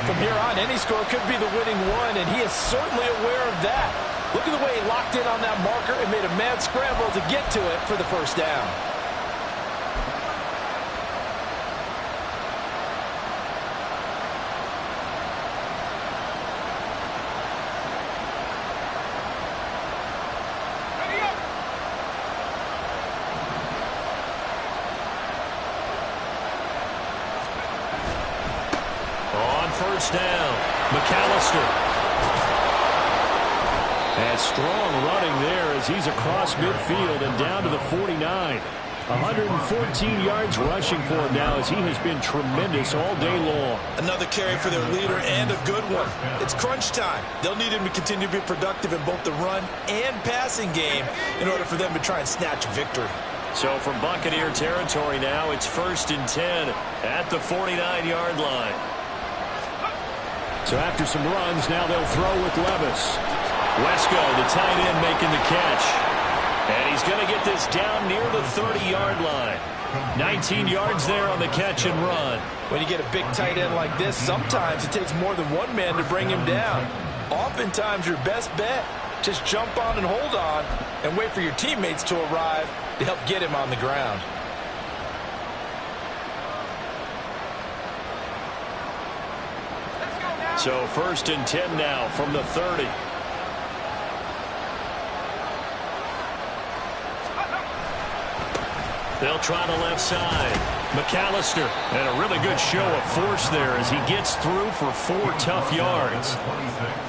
From here on, any score could be the winning one, and he is certainly aware of that. Look at the way he locked in on that marker and made a mad scramble to get to it for the first down. On first down, McAllister. And strong running there as he's across midfield and down to the 49. 114 yards rushing for him now as he has been tremendous all day long. Another carry for their leader and a good one. It's crunch time. They'll need him to continue to be productive in both the run and passing game in order for them to try and snatch a victory. So from Buccaneer territory now, it's 1st and 10 at the 49-yard line. So after some runs, now they'll throw with Levis. Wesco, the tight end, making the catch. And he's going to get this down near the 30-yard line. 19 yards there on the catch and run. When you get a big tight end like this, sometimes it takes more than one man to bring him down. Oftentimes, your best bet, just jump on and hold on and wait for your teammates to arrive to help get him on the ground. So 1st and 10 now from the 30. They'll try the left side. McAllister, and a really good show of force there as he gets through for 4 tough yards.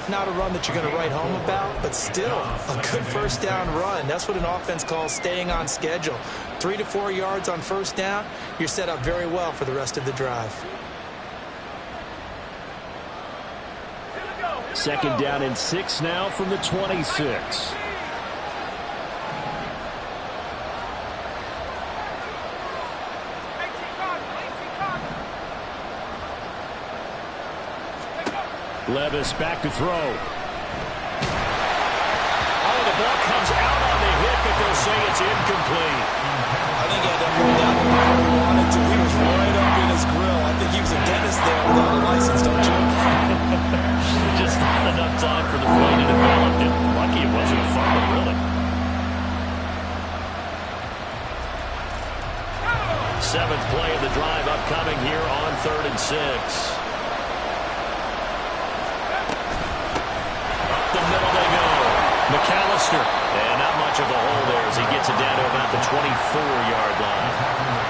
Not a run that you're going to write home about, but still a good first down run. That's what an offense calls staying on schedule. 3 to 4 yards on first down, you're set up very well for the rest of the drive. 2nd down and 6 now from the 26. Levis back to throw. Oh, the ball comes out on the hit, but they'll say it's incomplete. I think he had that ball down before he wanted to. He was right up in his grill. I think he was a dentist there without a license, don't you? Just not enough time for the play to develop. And lucky it wasn't a fumble, really. 7th play of the drive upcoming here on 3rd and 6. McAllister, and not much of a hole there as he gets it down to about the 24-yard line.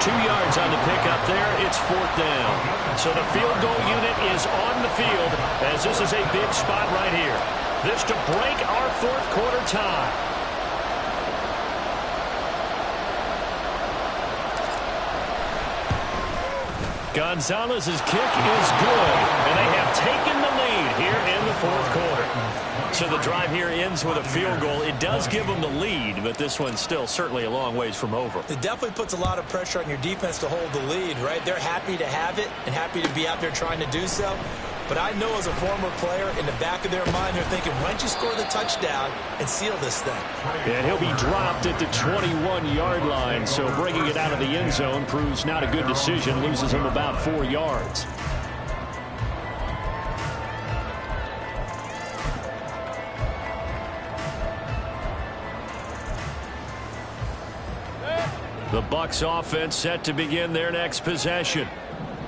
2 yards on the pickup there. It's 4th down. So the field goal unit is on the field as this is a big spot right here. This to break our 4th quarter tie. Gonzalez's kick is good, and they have taken the lead here in the 4th quarter. So the drive here ends with a field goal. It does give them the lead, but this one's still certainly a long ways from over. It definitely puts a lot of pressure on your defense to hold the lead, right? They're happy to have it and happy to be out there trying to do so. But I know as a former player, in the back of their mind, they're thinking, why don't you score the touchdown and seal this thing? And he'll be dropped at the 21-yard line, so bringing it out of the end zone proves not a good decision, loses him about 4 yards. The Bucks offense set to begin their next possession.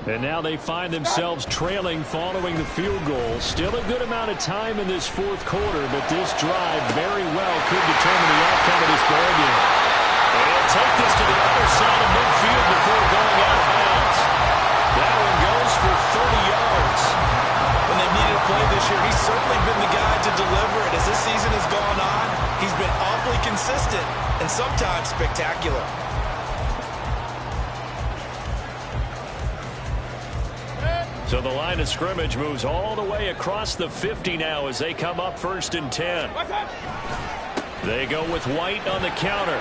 And now they find themselves trailing following the field goal. Still a good amount of time in this 4th quarter, but this drive very well could determine the outcome of this ball game. And they'll take this to the other side of midfield before going out of bounds. That one goes for 30 yards. When they needed a play this year, he's certainly been the guy to deliver it. As this season has gone on, he's been awfully consistent and sometimes spectacular. So the line of scrimmage moves all the way across the 50 now as they come up 1st and 10. They go with White on the counter.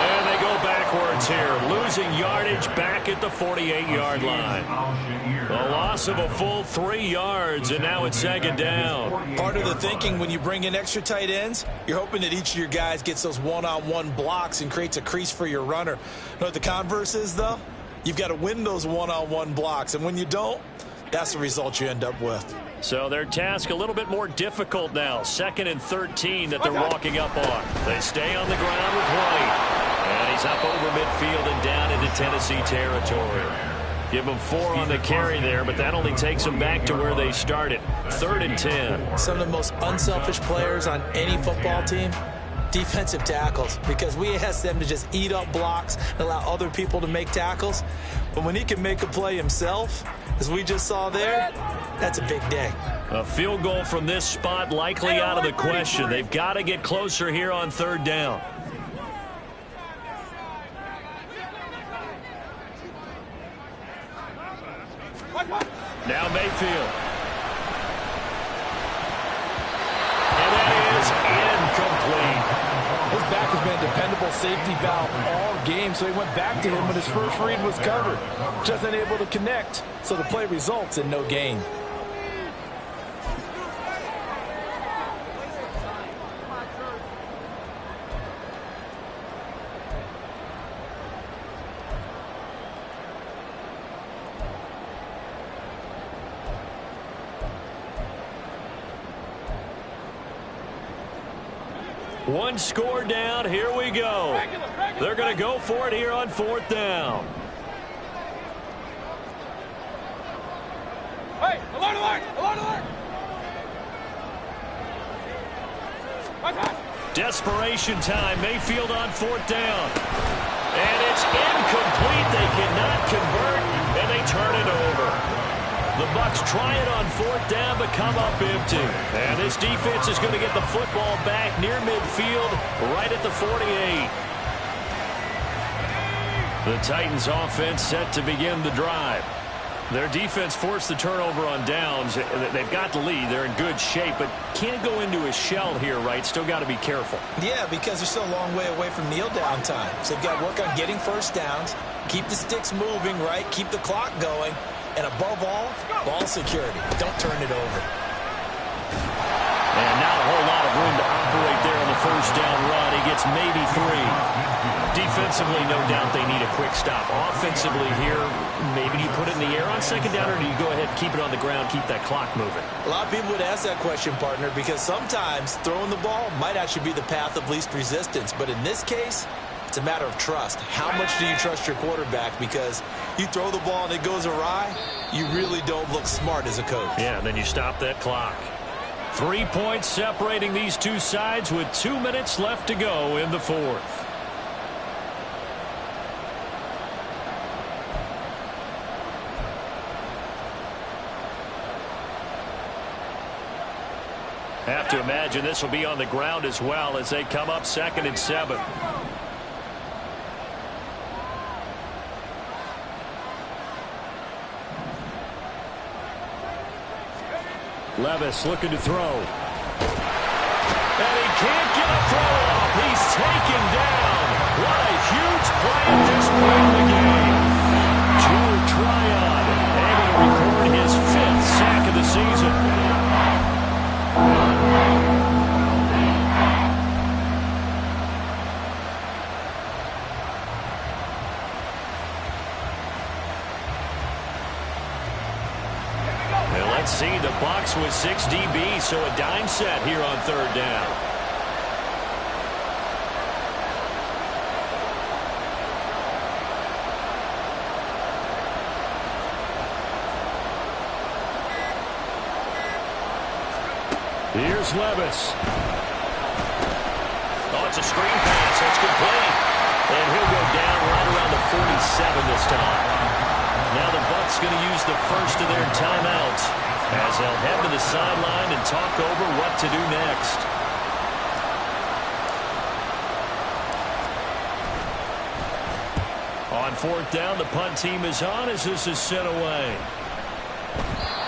And they go backwards here, losing yardage back at the 48-yard line. A loss of a full 3 yards, and now it's 2nd down. Part of the thinking when you bring in extra tight ends, you're hoping that each of your guys gets those one-on-one blocks and creates a crease for your runner. You know what the converse is, though? You've got to win those one-on-one blocks, and when you don't, that's the result you end up with. So their task a little bit more difficult now. 2nd and 13 that they're walking up on. They stay on the ground with White. And he's up over midfield and down into Tennessee territory. Give them 4 on the carry there, but that only takes them back to where they started. 3rd and 10. Some of the most unselfish players on any football team, defensive tackles, because we ask them to just eat up blocks and allow other people to make tackles. But when he can make a play himself, as we just saw there, that's a big day. A field goal from this spot likely out of the question. They've got to get closer here on third down. Now Mayfield. And that is incomplete. His back has been a dependable safety valve all game, so he went back to him when his first read was covered. Just unable to connect, so the play results in no gain. One score down. Here we go. They're going to go for it here on fourth down. Hey, alert, alert, alert, alert. Desperation time. Mayfield on fourth down. And it's incomplete. They cannot convert, and they turn it over. The Bucks try it on fourth down, but come up empty. And this defense is going to get the football back near midfield, right at the 48. The Titans offense set to begin the drive. Their defense forced the turnover on downs. They've got the lead. They're in good shape, but can't go into a shell here, right? Still got to be careful. Yeah, because they're still a long way away from kneel down time. So they've got to work on getting first downs, keep the sticks moving, right? Keep the clock going. And above all, ball security. Don't turn it over. And not a whole lot of room to operate there on the first down run. He gets maybe 3. Defensively, no doubt they need a quick stop. Offensively here, maybe you put it in the air on second down, or do you go ahead and keep it on the ground, keep that clock moving? A lot of people would ask that question, partner, because sometimes throwing the ball might actually be the path of least resistance. But in this case, it's a matter of trust. How much do you trust your quarterback? Because you throw the ball and it goes awry, you really don't look smart as a coach. Yeah, then you stop that clock. 3 points separating these two sides with 2 minutes left to go in the fourth. Have to imagine this will be on the ground as well as they come up 2nd and 7. Levis looking to throw. And he can't get a throw off. He's taken down. What a huge play at this point in the game. Joe Tryon able to record his 5th sack of the season. Let's see, the Bucks with 6 DB, so a dime set here on third down. Here's Levis. Oh, it's a screen pass. That's complete. And he'll go down right around the 47 this time. Now the Bucks going to use the first of their timeouts as they'll head to the sideline and talk over what to do next. On fourth down, the punt team is on as this is sent away.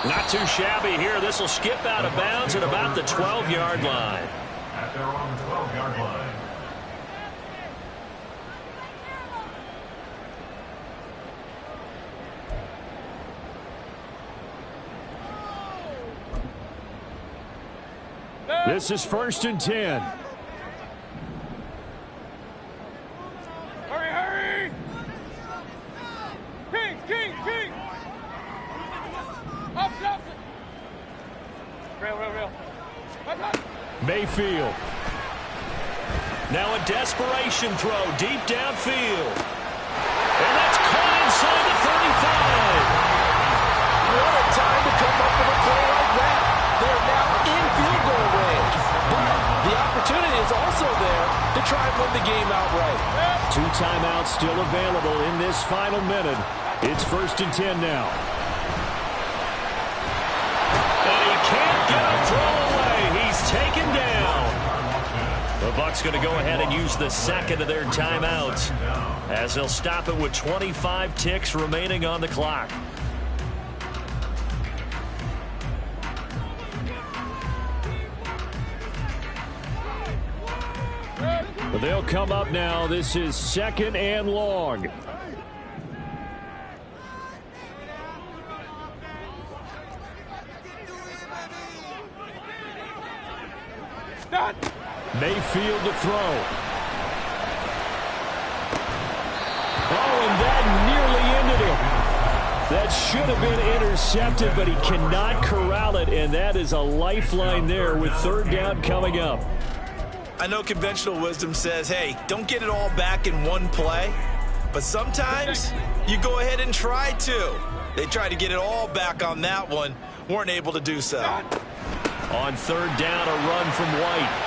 Not too shabby here. This will skip out of bounds at about the 12-yard line. At their own 12-yard line. This is 1st and 10. Hurry, hurry! King! Up! Real. Mayfield. Now a desperation throw deep downfield. And that's caught inside the 35. What a time to come up with a play like that. They're now in field goal range. But the opportunity is also there to try and win the game outright. 2 timeouts still available in this final minute. It's 1st and 10 now. And he can't Bucks going to go ahead and use the second of their timeouts as they'll stop it with 25 ticks remaining on the clock. But they'll come up now. This is 2nd and long. Mayfield to throw. Oh, and that nearly ended him. That should have been intercepted, but he cannot corral it, and that is a lifeline there with 3rd down coming up. I know conventional wisdom says, hey, don't get it all back in one play, but sometimes you go ahead and try to. They tried to get it all back on that one, weren't able to do so. On 3rd down, a run from White.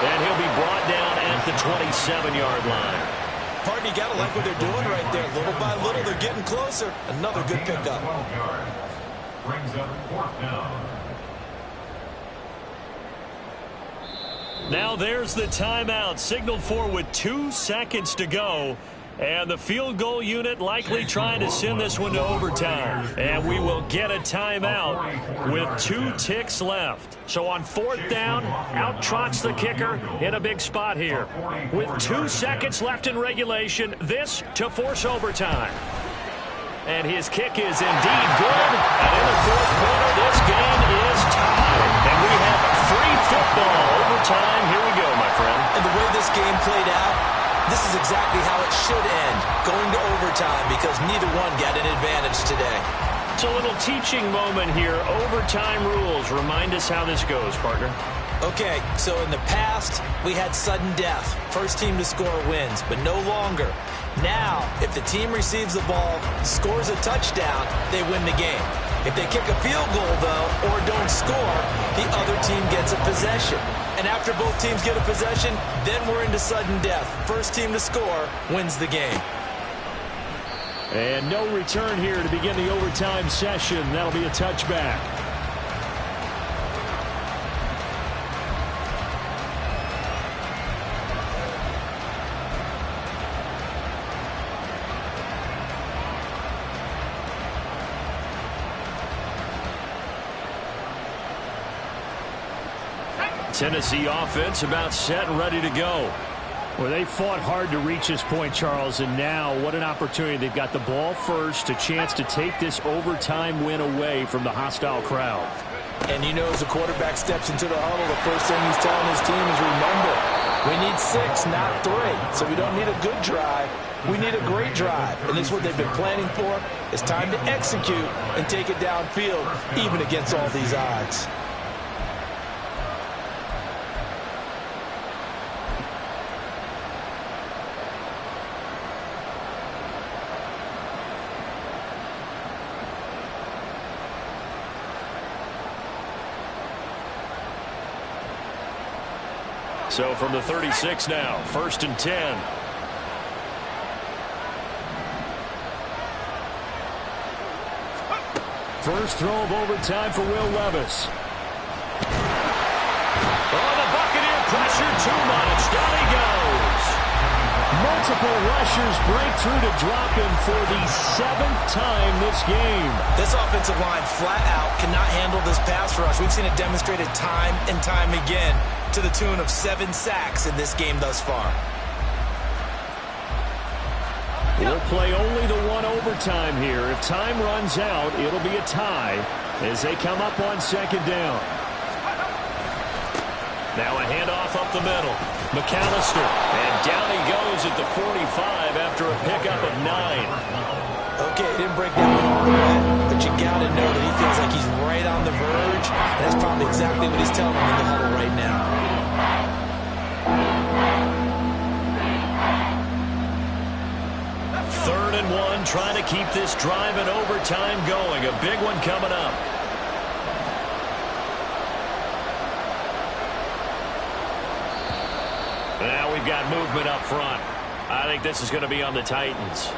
And he'll be brought down at the 27-yard line. Partner, you got to like what they're doing right there. Little by little, they're getting closer. Another good pickup. 12 yards. Brings up 4th down. Now there's the timeout, signaled for with 2 seconds to go. And the field goal unit likely trying to send this one to overtime. And we will get a timeout with 2 ticks left. So on 4th down, out trots the kicker in a big spot here. With 2 seconds left in regulation, this to force overtime. And his kick is indeed good. And in the 4th quarter, this game is tied. And we have free football overtime. Here we go, my friend. And the way this game played out, this is exactly how it should end, going to overtime, because neither one got an advantage today. It's a little teaching moment here. Overtime rules. Remind us how this goes, partner. Okay, so in the past, we had sudden death. First team to score wins, but no longer. Now, if the team receives the ball, scores a touchdown, they win the game. If they kick a field goal, though, or don't score, the other team gets a possession. And after both teams get a possession, then we're into sudden death. First team to score wins the game. And no return here to begin the overtime session. That'll be a touchback. Tennessee offense about set and ready to go. Well, they fought hard to reach this point, Charles, and now what an opportunity. They've got the ball first, a chance to take this overtime win away from the hostile crowd. And you know, as the quarterback steps into the huddle, the first thing he's telling his team is, remember, we need 6, not 3. So we don't need a good drive. We need a great drive. And this is what they've been planning for. It's time to execute and take it downfield, even against all these odds. So from the 36 now, 1st and 10. First throw of overtime for Will Levis. Oh, the Buccaneer pressure too much. Down he goes. Multiple rushers break through to drop him for the 7th time this game. This offensive line flat out cannot handle this pass rush. We've seen it demonstrated time and time again, to the tune of 7 sacks in this game thus far. We'll play only the 1 overtime here. If time runs out, it'll be a tie as they come up on 2nd down. Now a handoff up the middle. McAllister, and down he goes at the 45 after a pickup of 9. Okay, it didn't break down all the way, but you got to know that he feels like he's right on the verge. And that's probably exactly what he's telling him in the huddle right now. 3rd and 1, trying to keep this drive in overtime going. A big one coming up. Now we've got movement up front. I think this is going to be on the Titans.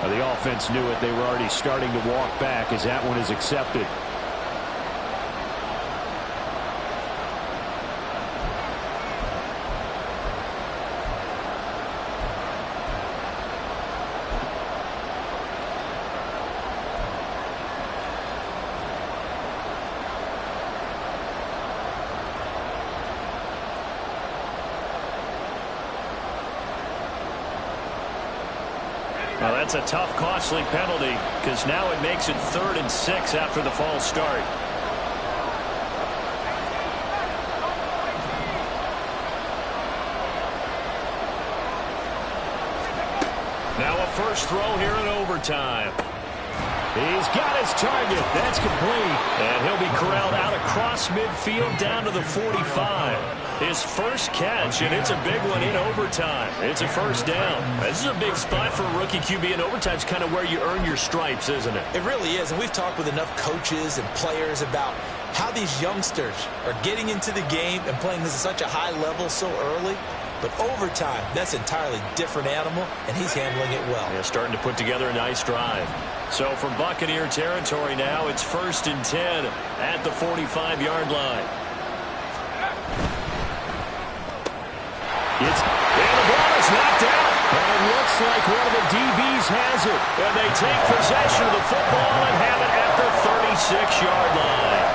The offense knew it. They were already starting to walk back as that one is accepted. Well, that's a tough, costly penalty because now it makes it 3rd and 6 after the false start. Now a first throw here in overtime. He's got his target. That's complete. And he'll be corralled out across midfield down to the 45. His first catch, and it's a big one in overtime. It's a first down. This is a big spot for a rookie QB, and overtime is kind of where you earn your stripes, isn't it? It really is, and we've talked with enough coaches and players about how these youngsters are getting into the game and playing this at such a high level so early. But overtime, that's an entirely different animal, and he's handling it well. Yeah, starting to put together a nice drive. So from Buccaneer territory now, it's 1st and 10 at the 45-yard line. And the ball is knocked out. And it looks like one of the DBs has it. And they take possession of the football and have it at the 36-yard line.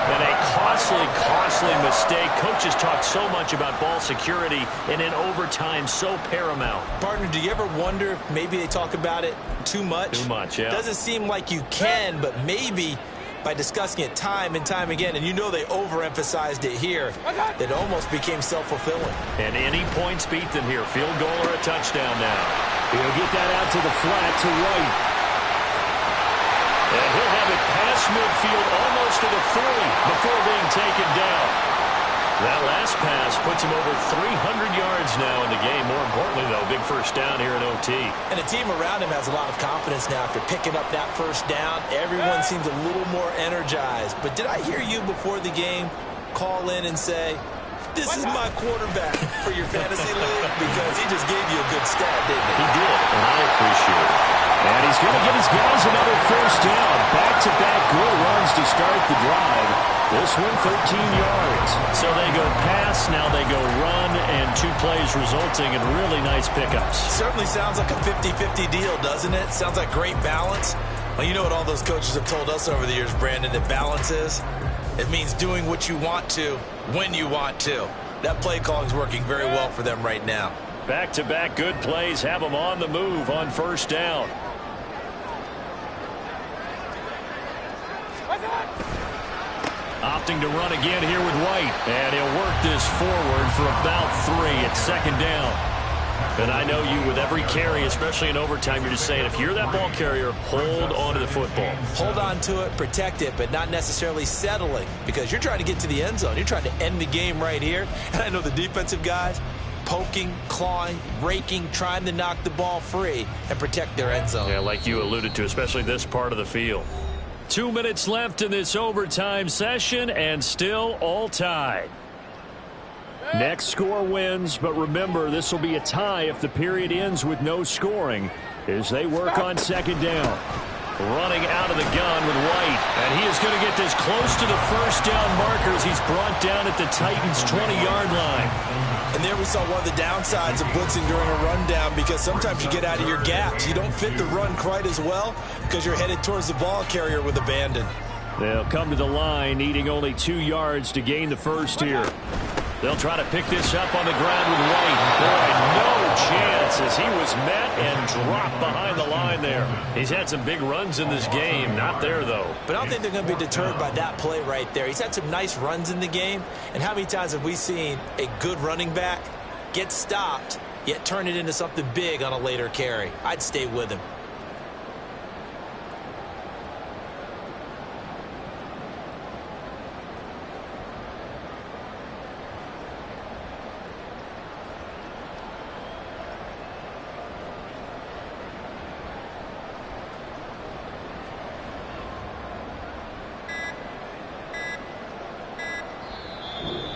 And a costly mistake. Coaches talk so much about ball security, and in overtime, so paramount. Partner, do you ever wonder if maybe they talk about it too much? Too much, yeah. Doesn't seem like you can, but maybe by discussing it time and time again, and you know they overemphasized it here, that it almost became self-fulfilling. And any points beat them here. Field goal or a touchdown now. He'll get that out to the flat to White. And he'll have it past midfield almost to the 40 before being taken down. That last pass puts him over 300 yards now in the game. More importantly, though, big first down here in OT. And the team around him has a lot of confidence now after picking up that first down. Everyone seems a little more energized. But did I hear you before the game call in and say, this is my quarterback for your fantasy league? Because he just gave you a good stat, didn't he? He did, and I appreciate it. And he's going to give his guys another first down. Back-to-back good runs to start the drive. This one, 13 yards. So they go pass, now they go run, and 2 plays resulting in really nice pickups. Certainly sounds like a 50-50 deal, doesn't it? Sounds like great balance. Well, you know what all those coaches have told us over the years, Brandon, that balance is? It means doing what you want to, when you want to. That play calling is working very well for them right now. Back-to-back good plays have them on the move on first down. Opting to run again here with White. And he'll work this forward for about 3 at 2nd down. And I know you, with every carry, especially in overtime, you're just saying, if you're that ball carrier, hold on to the football. Hold on to it, protect it, but not necessarily settling, because you're trying to get to the end zone. You're trying to end the game right here. And I know the defensive guys poking, clawing, raking, trying to knock the ball free and protect their end zone. Yeah, like you alluded to, especially this part of the field. 2 minutes left in this overtime session, and still all tied. Next score wins, but remember, this will be a tie if the period ends with no scoring as they work on 2nd down. Running out of the gun with White, and he is going to get this close to the first down markers. He's brought down at the Titans' 20-yard line. And there we saw one of the downsides of blitzing during a rundown, because sometimes you get out of your gaps. You don't fit the run quite as well because you're headed towards the ball carrier with abandon. They'll come to the line, needing only 2 yards to gain the first here. They'll try to pick this up on the ground with White. Boy, no chance as he was met and dropped behind the line there. He's had some big runs in this game. Not there, though. But I don't think they're going to be deterred by that play right there. He's had some nice runs in the game. And how many times have we seen a good running back get stopped, yet turn it into something big on a later carry? I'd stay with him.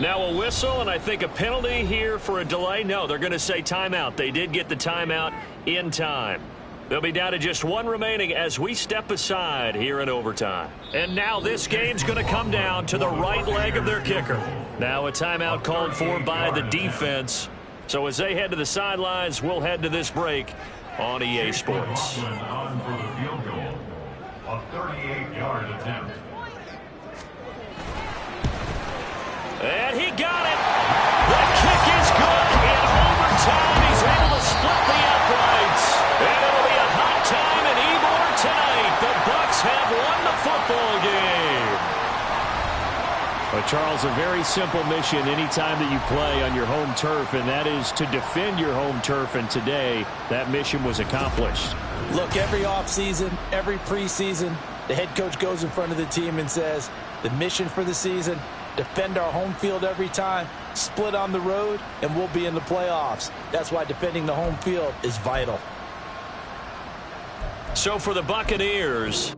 Now a whistle, and I think a penalty here for a delay. No, they're going to say timeout. They did get the timeout in time. They'll be down to just 1 remaining as we step aside here in overtime. And now this game's going to come down to the right leg of their kicker. Now a timeout called for by the defense. So as they head to the sidelines, we'll head to this break on EA Sports. On for the field goal. A 38-yard attempt. And he got it. The kick is good. In overtime, he's able to split the uprights. And it'll be a hot Well, Charles, a very simple mission anytime that you play on your home turf, and that is to defend your home turf, and today that mission was accomplished. Look, every offseason, every preseason, the head coach goes in front of the team and says, the mission for the season, defend our home field every time, split on the road, and we'll be in the playoffs. That's why defending the home field is vital. So for the Buccaneers,